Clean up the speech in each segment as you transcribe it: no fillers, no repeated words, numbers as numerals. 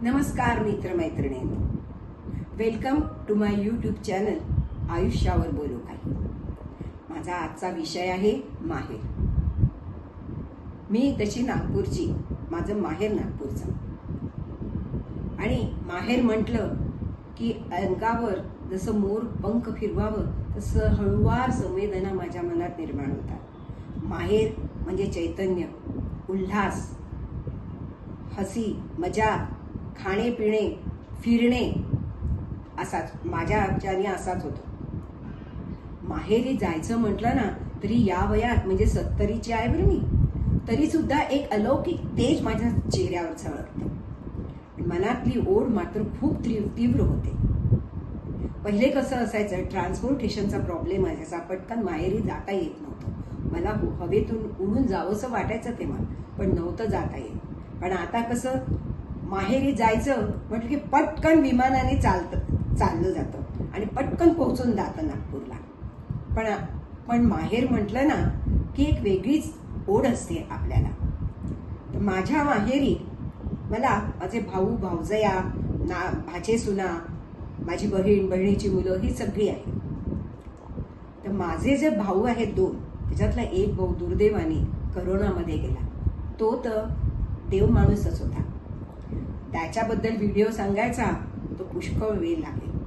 नमस्कार मित्रमैत्रिणींनो, welcome to my YouTube channel आयुष्यावर बोलू काही. माझा आजचा विषय आहे माहेर. मी तशी नागपूरची, माझं माहेर नागपूरचं. आणि माहेर म्हटलं की अंगावर जसं मोर पंख फिरवावं तसं हळुवार संवेदना माझ्या मनात निर्माण होतात. माहेर म्हणजे चैतन्य, उल्हास, हसी, मजा, खाणे पिणे, फिरणे, असाच माझ्या आजच्याने असाच होतो. माहेरी जायचं म्हटलं ना तरी या वयात म्हणजे 70ची आहे बरं मी, तरी सुद्धा एक अलौकिक तेज माझ्या चेहऱ्यावर झळकतं. मनातली ओढ मात्र खूप तीव्र होते. पहिले कसं असायचं, ट्रान्सपोर्टेशनचा प्रॉब्लेम असायचा, पटकन माहेरी जाता येत नव्हतं. मला हवेतून उडून जावंसं वाटायचं तेव्हा, पण नव्हतं जाता येत. पण आता कसं, माहेरी जायचं म्हटलं की पटकन विमानाने चाललं जातं आणि पटकन पोहोचून जातं नागपूरला. पण माहेर म्हटलं ना की एक वेगळीच ओढ असते आपल्याला. तर माझ्या माहेरी मला माझे भाऊ भाऊजया, भाचे सुना, माझी बहीण, बहिणीची मुलं ही सगळी आहेत. तर माझे जे भाऊ आहेत 2, त्याच्यातला एक भाऊ दुर्दैवाने करोनामध्ये गेला. तो तर देव माणूसच होता. त्याच्याबद्दल व्हिडिओ सांगायचा तो पुष्कळ वेळ लागेल.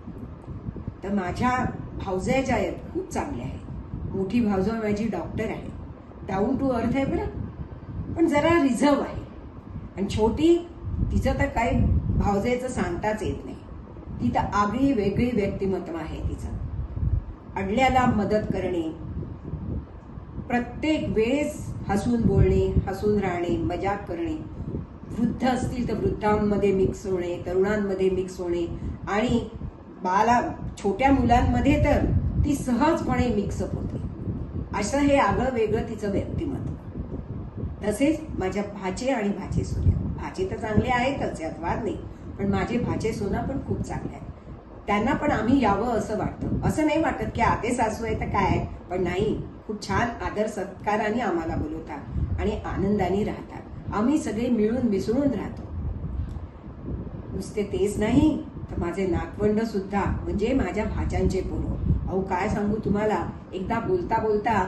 तर माझ्या भावजया ज्या आहेत खूप चांगल्या आहेत. मोठी भावजय माझी डॉक्टर आहे, डाऊन टू अर्थ आहे बरं, पण जरा रिझर्व आहे. आणि छोटी, तिचं तर काही भावजयचं सांगताच येत नाही. ती तर आगळी वेगळी व्यक्तिमत्व आहे तिचं. अडल्याला मदत करणे, प्रत्येक वेळेस हसून बोलणे, हसून राहणे, मजाक करणे. वृद्ध असतील तर वृद्धांमध्ये मिक्स होणे, तरुणांमध्ये मिक्स होणे, आणि छोट्या मुलांमध्ये तर ती सहजपणे मिक्सअप होते. असं हे आगळं वेगळं तिचं व्यक्तिमत्व. तसेच माझ्या भाचे आणि भाचे सोन्या, भाचे तर चांगले आहेतच, यात वाद नाही, पण माझे भाचे सोना पण खूप चांगले आहेत. त्यांना पण आम्ही यावं असं वाटतं. असं नाही वाटत की आते सासू आहे तर काय, पण नाही, खूप छान आदर सत्काराने आम्हाला बोलवतात आणि आनंदाने राहतात. आम्ही सगळे मिळून मिसळून राहतो. नुसते तेच नाही तर माझे नातवंड सुद्धा, म्हणजे माझ्या भाच्यांचे पोरं. अहो काय सांगू तुम्हाला, एकदा बोलता बोलता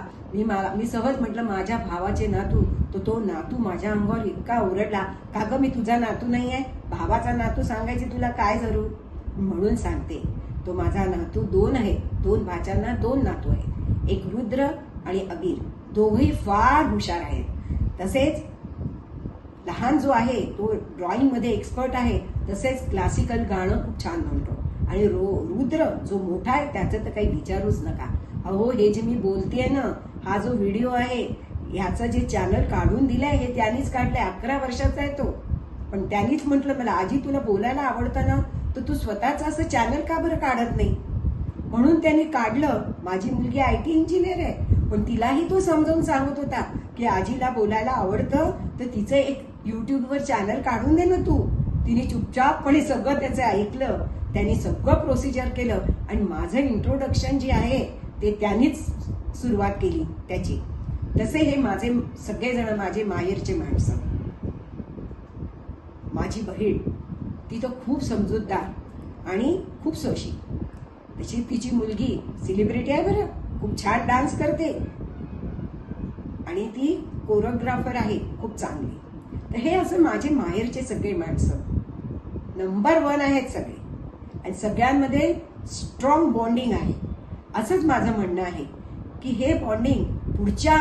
मी सहज म्हटलं माझ्या भावाचे नातू, तो नातू माझ्या अंगावर इतका ओरडला, का ग मी तुझा नातू नाही आहे, भावाचा नातू सांगायची तुला काय जरूर. म्हणून सांगते, तो माझा नातू 2 आहे. 2 भाच्यांना 2 नातू आहेत, एक रुद्र आणि अबीर. दोघही फार हुशार आहेत. तसेच लहान जो आहे तो ड्रॉइंग मध्ये एक्सपर्ट आहे, तसेच क्लासिकल गाणं खूप छान म्हणतो. आणि रुद्र जो मोठा आहे त्याचं तर काही विचारूच नका. अहो हे जे मी बोलतेय ना, हा जो व्हिडिओ आहे ह्याचं जे चॅनल काढून दिलंय हे त्यांनीच काढलंय. 11 वर्षाचा आहे तो. पण त्यांनीच म्हटलं मला, आजी तुला बोलायला आवडतं ना, तर तू स्वतःच असं चॅनल का बरं काढत नाही, म्हणून त्यांनी काढलं. माझी मुलगी IT इंजिनियर आहे, पण तिलाही तो समजावून सांगत होता की आजीला बोलायला आवडतं तर तिचं एक युट्यूबवर चॅनल काढून दे ना तू. तिने चुपचापपणे सगळं त्याचं ऐकलं, त्यांनी सगळं प्रोसिजर केलं आणि माझं इंट्रोडक्शन जे आहे ते त्यांनीच सुरुवात केली त्याची. तसे हे माझे सगळेजण माझे माहेरचे माणसं. माझी बहीण ती तर खूप समजूतदार आणि खूप सोशी. तशी तिची मुलगी सेलिब्रिटी आहे बरं, खूप छान डान्स करते आणि ती कोरिओग्राफर आहे खूप चांगली. तर हे असं माझे माहेरचे सगळे माणसं नंबर 1 आहेत सगळे, आणि सगळ्यांमध्ये स्ट्रॉंग बॉन्डिंग आहे. असंच माझं म्हणणं आहे की हे बॉन्डिंग पुढच्या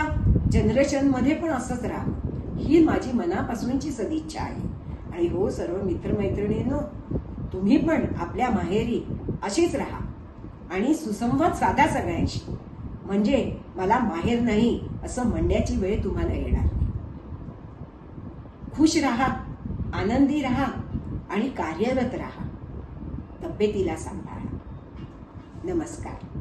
जनरेशनमध्ये पण असंच राहावं, ही माझी मनापासूनची सदिच्छा आहे. आणि हो, सर्व मित्रमैत्रिणींनो, तुम्ही पण आपल्या माहेरी अशीच राहा आणि सुसंवाद साधा सगळ्यांशी, म्हणजे मला माहेर नाही असं म्हणण्याची वेळ तुम्हाला येणार नाही. खुश राहा, आनंदी राहा आणि कार्यरत राहा. तब्येतीला सांभाळा. नमस्कार.